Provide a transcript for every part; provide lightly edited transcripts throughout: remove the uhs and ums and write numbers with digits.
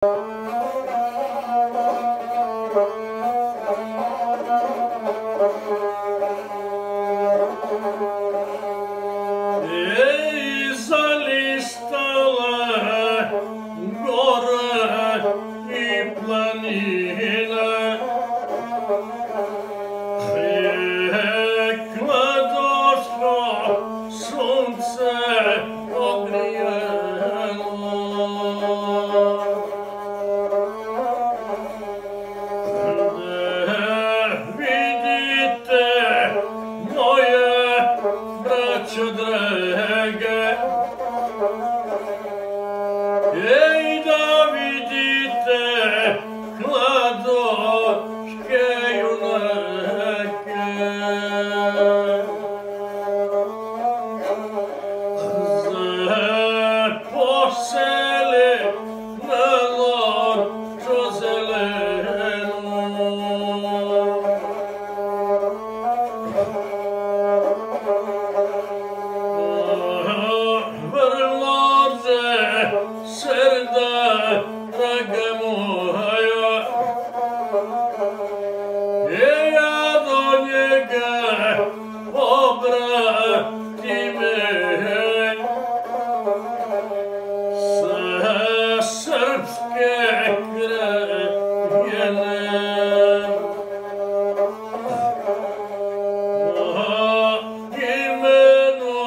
Ej, zalistale gore i planine, rekla došlo sunce ogrijeno. Vidite moje braćo drage, ej da vidite kladoške junake. Poseli na lođu zelenu, vrlođe srda draga moja, ja do njega obrati me sa srpske krajine. Imeno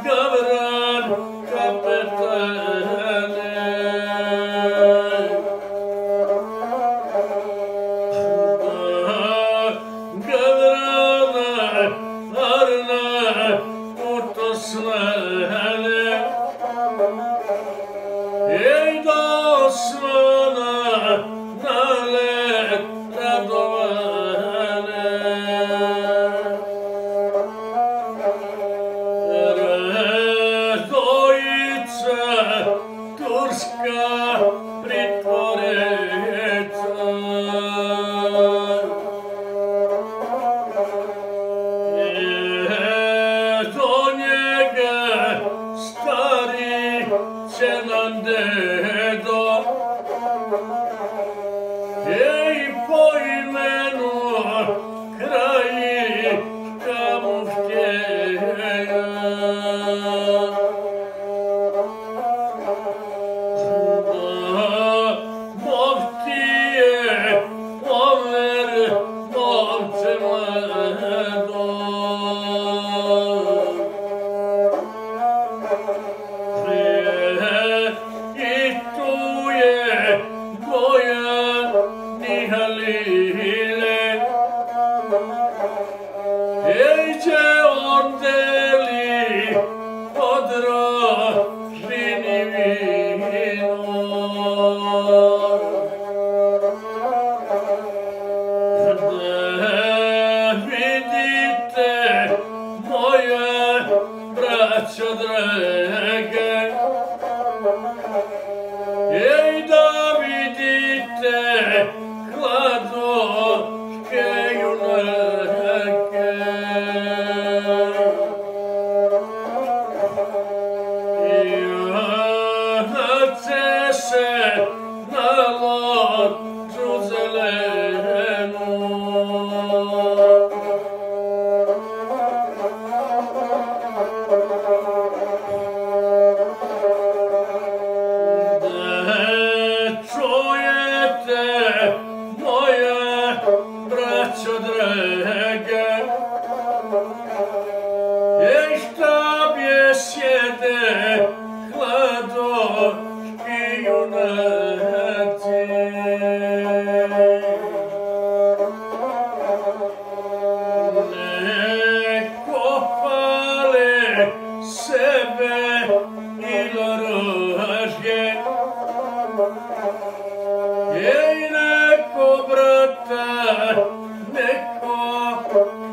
Gavran kapetane, Gavrana arna utosnane, ej da Osmana na let radovane. Redojica turska pritvoreca, do njega stari će nam dedo, ej po imenu Krajiška muftjeja. Moftije Omer novce mlado, i tu je Bojan Nihalile, ej će ordeli podrožini vino. Vidite moje braćo drage, ej da vidite kladoške junake. Jahnace se na lođu zelenu, čujete moje braćo drage, ej šta bjesjede kladoški junaci. Neko pale sebe ili rožje, ej neko brata, neko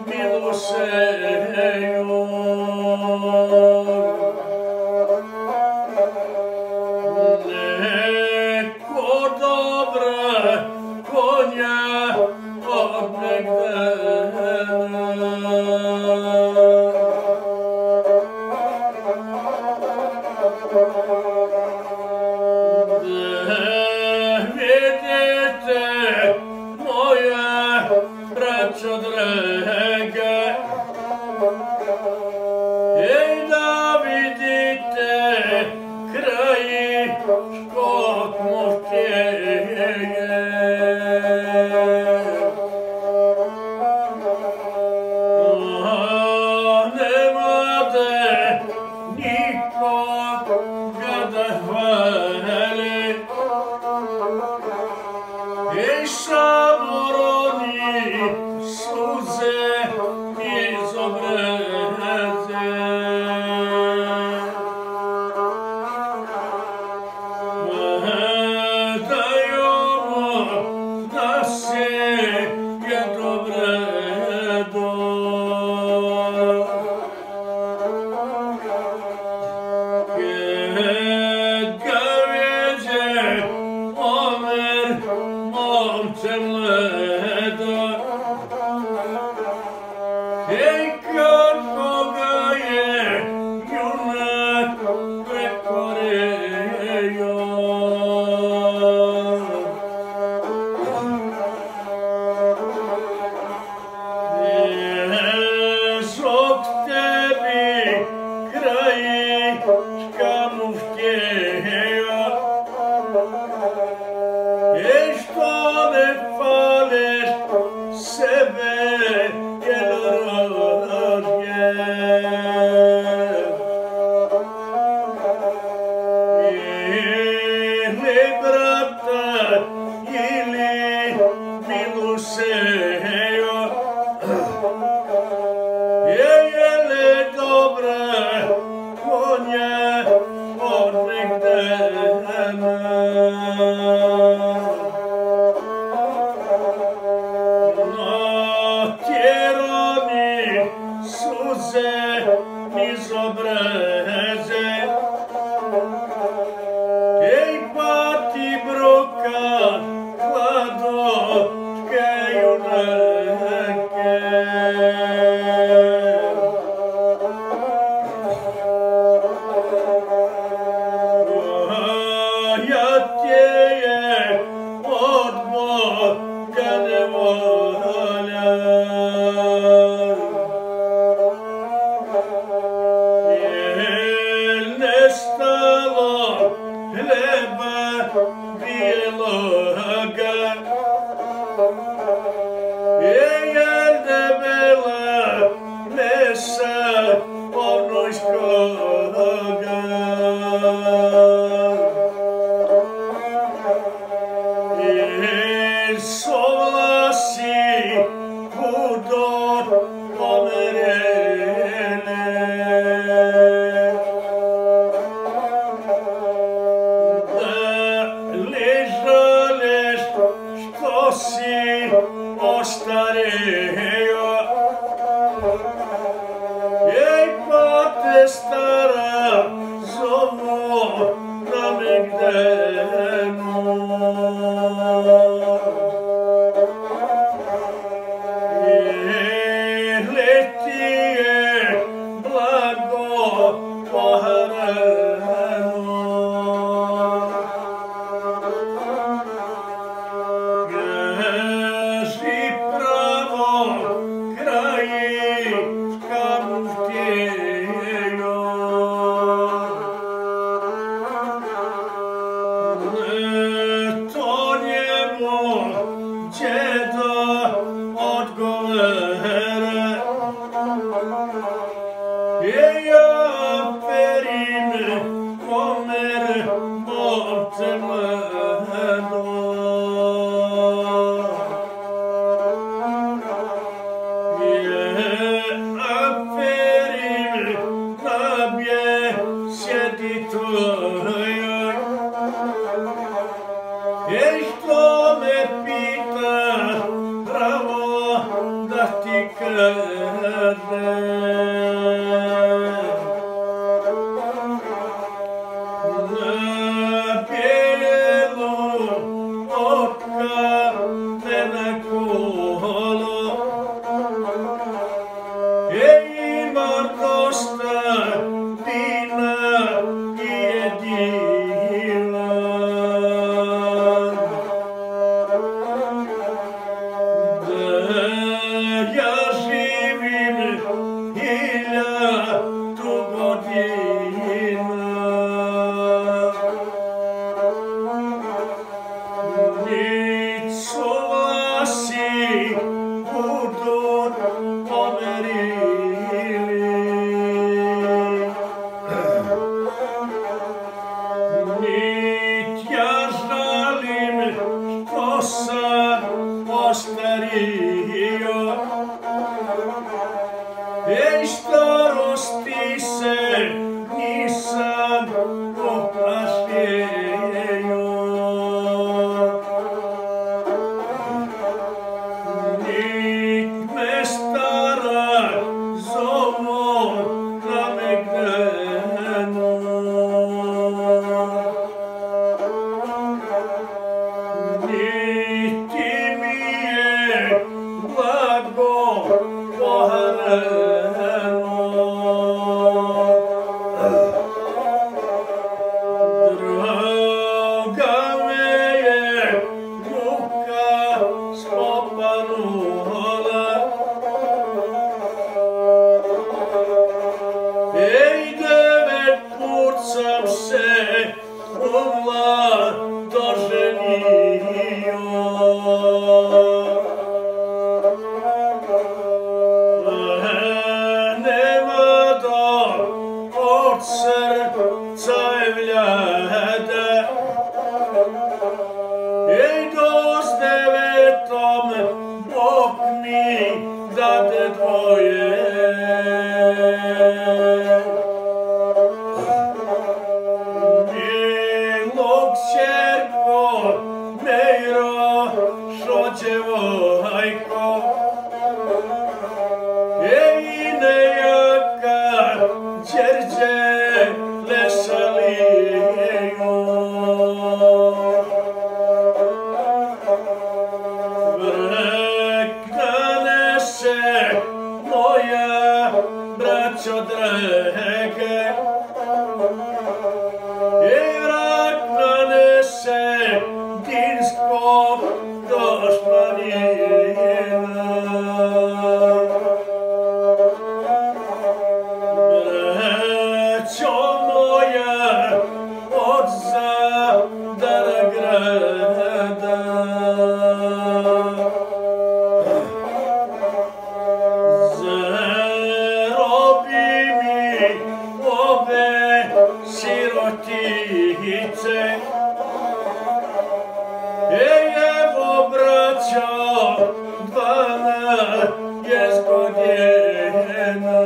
milu seju. Neko dobra konja od negdana. mleda. Ej, kako ga je junak prekorio. Zbog tebi krajička mu htjejo. Ej, što ne faleš sebe jednorožje. Ili brata, ili Milusejo. Jele dobre konje od negdena. Natjerani suze niz obreze. Ej, pa ti bruka hladočke junake. Ja tě je od Boga nevolja. Jel nestalo hleba bijeloga. Jel debela mesa ovnojskoga. Sovlasi hudor pomerene. Da ležaleš što si ostarejo. Ej, pa te stara zovu na Megdenu. Leti je blago poharano. Kaži pravo krajička mu htjejo. To njemu djedo odgovara. Ja perim komer borce mlado. Ja perim nabje sjedi tvojoj. Ej, što me pita pravo da ti kažem. Ej, starosti se nisam oprašio. Nik me stara zovu na Megdenu. Niti mi Mejro, šo djevojko, nejaka đerđe lešalijo. Vreknane se moja braćo drage, vreknane se dinsko došmanina. Braćo moja od Zadara grada, zarobi mi obe sirotice. Evo braćo, 12 godina.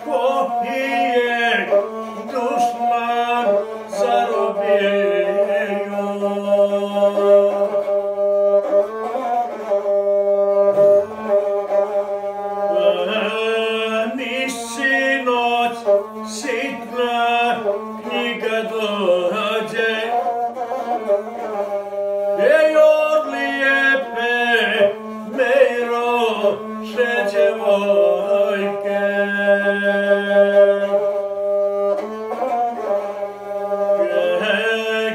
Koji je dušman zarobio. Nisi noć sitna knjiga dođe, od lijepe Mejroše djevojke.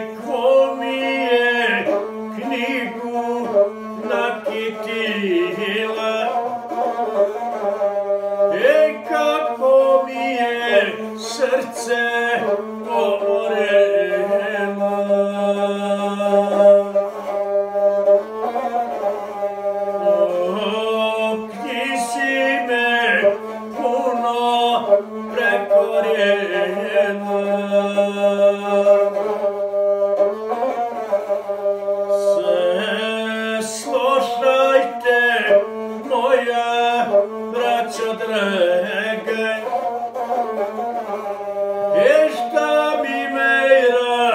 Kako mi je knjigu nakitila, kako mi je srce gorelo. Knjizi me puno prekorjela. Slušajte moja braćo drage, šta mi Mejra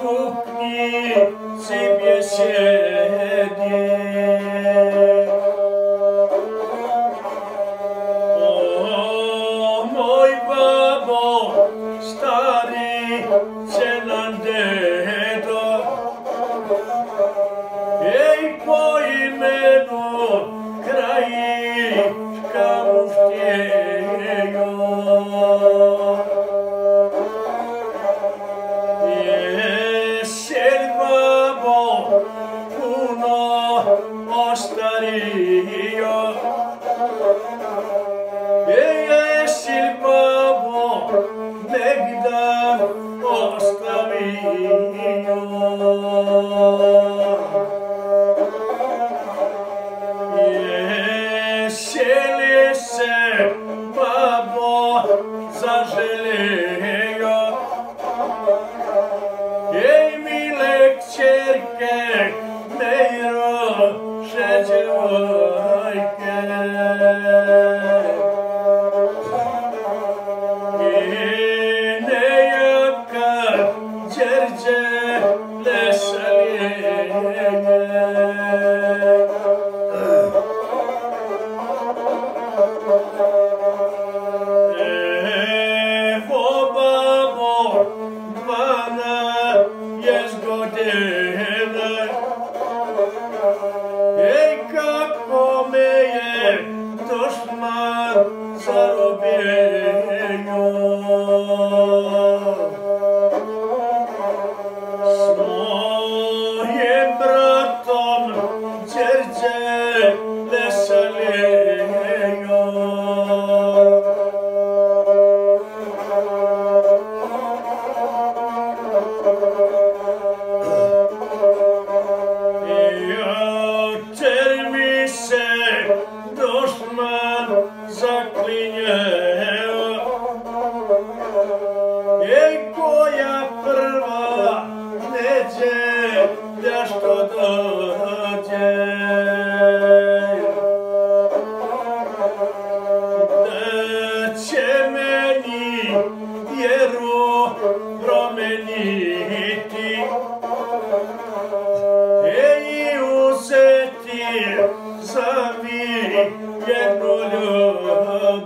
u knjizi bjesedi. Moj babo stari cenan dedo, po imenu Krajiška muštjejo. Jesel babo puno ostario, jesel babo negdan ostavio. Jesel se babo zaželio, mile kćerke Mejroše djevojke. Nejaka đerđe lešalijenje. Evo babo, 12 godina, kako me je dušman zarobio. S mojim bratom đerđe lešalijenjo. Jučer mi se dušman zaklinjeo, koja prva neđelja što dođe. Da će meni vjeru promeniti i uzeti za vijenu ljubav.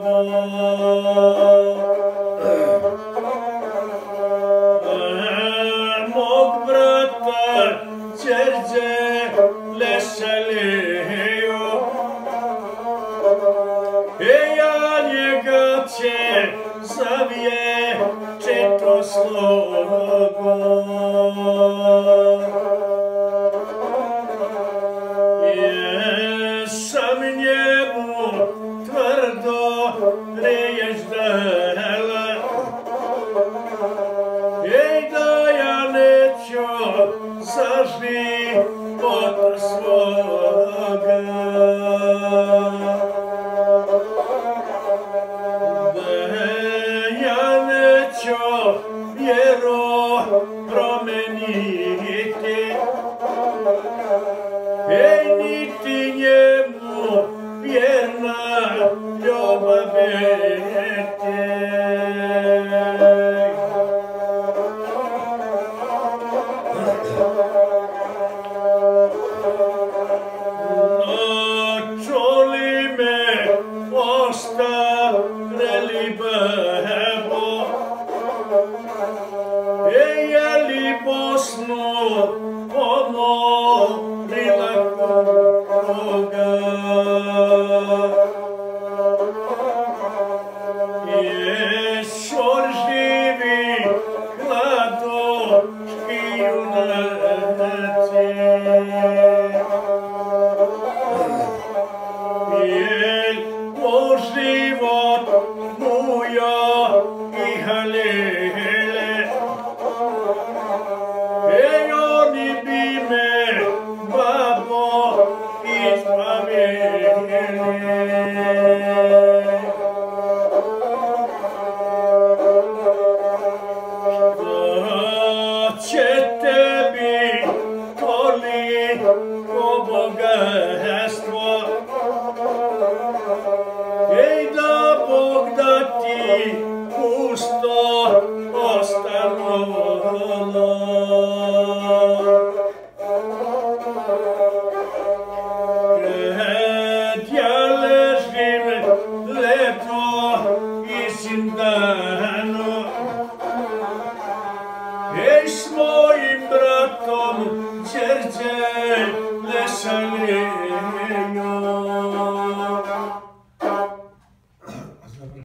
Mog brata Đerđe Lešaliju, ja njega će za vječito slogo. Jesam njemu tvrdo riječ dala, da ja neću za život svoga. Vjero promeniti, niti njemu vjerna ljubav biti. Čuli me ostavili bebo, je li Bosnu pomolila koga? Šor živi gladoški junaci, po život muja i halele, oni bi me, babo, izbavili. Što će tebi toliko bogatstvo, da Bog da ti pusto ostanulo. Kad ja ležim leto i sindan,